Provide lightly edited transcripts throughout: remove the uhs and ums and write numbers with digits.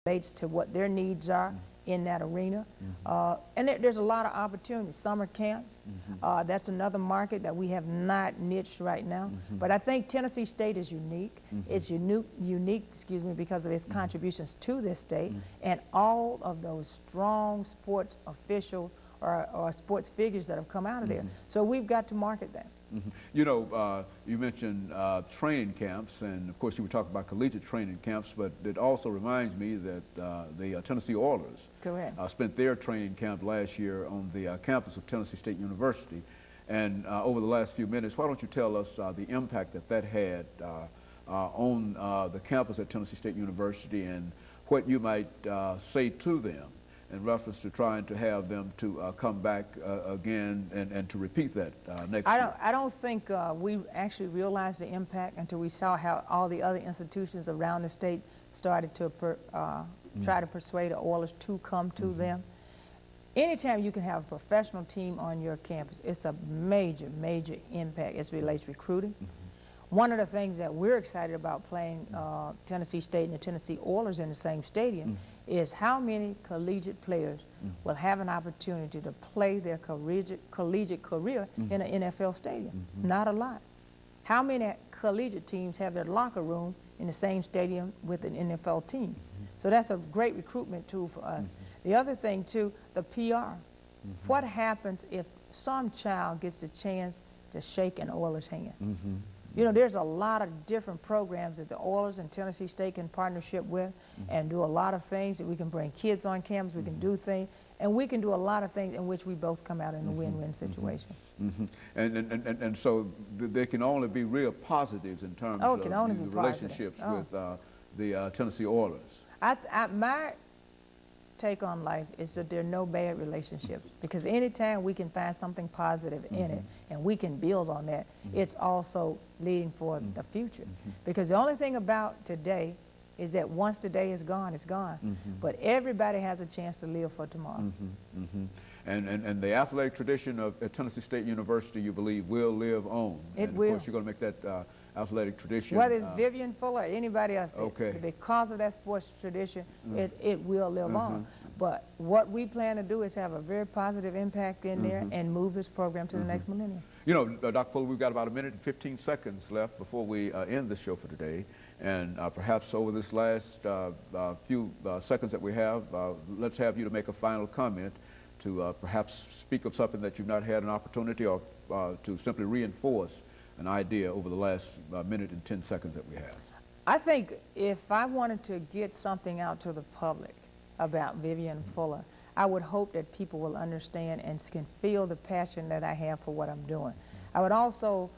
relates to what their needs are in that arena. And there's a lot of opportunities. Summer camps, that's another market that we have not niched right now. But I think Tennessee State is unique. It's unique, excuse me, because of its contributions to this state and all of those strong sports officials or sports figures that have come out of there. So we've got to market that. You know, you mentioned training camps, and of course you were talking about collegiate training camps, but it also reminds me that the Tennessee Oilers spent their training camp last year on the campus of Tennessee State University. And over the last few minutes, why don't you tell us the impact that had on the campus at Tennessee State University and what you might say to them in reference to trying to have them to come back again and to repeat that next year? I don't think we actually realized the impact until we saw how all the other institutions around the state started to try to persuade the Oilers to come to them. Anytime you can have a professional team on your campus, it's a major, major impact as it relates to recruiting. One of the things that we're excited about playing Tennessee State and the Tennessee Oilers in the same stadium is how many collegiate players will have an opportunity to play their collegiate career in an NFL stadium. Not a lot. How many collegiate teams have their locker room in the same stadium with an NFL team? So that's a great recruitment tool for us. The other thing too, the PR. What happens if some child gets the chance to shake an Oilers hand? You know, there's a lot of different programs that the Oilers and Tennessee State can partnership with and do a lot of things that we can bring kids on campus, we can do things, and we can do a lot of things in which we both come out in a win-win situation. And so there can only be real positives in terms of the relationships with the Tennessee Oilers. My take on life is that there are no bad relationships, because anytime we can find something positive in it and we can build on that, it's also leading for the future. Because the only thing about today is that once today is gone, it's gone. But everybody has a chance to live for tomorrow. And the athletic tradition of Tennessee State University, you believe, will live on. It will. Of course, you're going to make that athletic tradition. Whether it's VFuller or anybody else, because of that sports tradition, it will live on. But what we plan to do is have a very positive impact in there and move this program to the next millennium. You know, Dr. Fuller, we've got about 1 minute and 15 seconds left before we end the show for today. And perhaps over this last few seconds that we have, let's have you to make a final comment to perhaps speak of something that you've not had an opportunity, or to simply reinforce an idea over the last minute and 10 seconds that we have. I think if I wanted to get something out to the public about VFuller, I would hope that people will understand and can feel the passion that I have for what I'm doing. I would also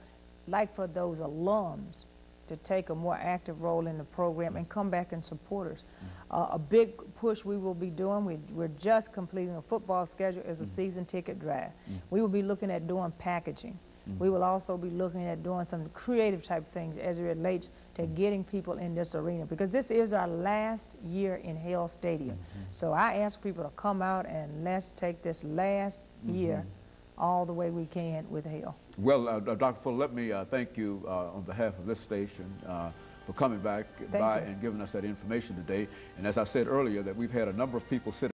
like for those alums to take a more active role in the program and come back and support us. A big push we will be doing, we're just completing a football schedule, is a season ticket drive. We will be looking at doing packaging. We will also be looking at doing some creative type things as it relates to getting people in this arena, because this is our last year in Hale Stadium. So I ask people to come out and let's take this last year all the way we can with Hale. Well, Dr. Fuller, let me thank you on behalf of this station for coming back by and giving us that information today. And as I said earlier, that we've had a number of people sit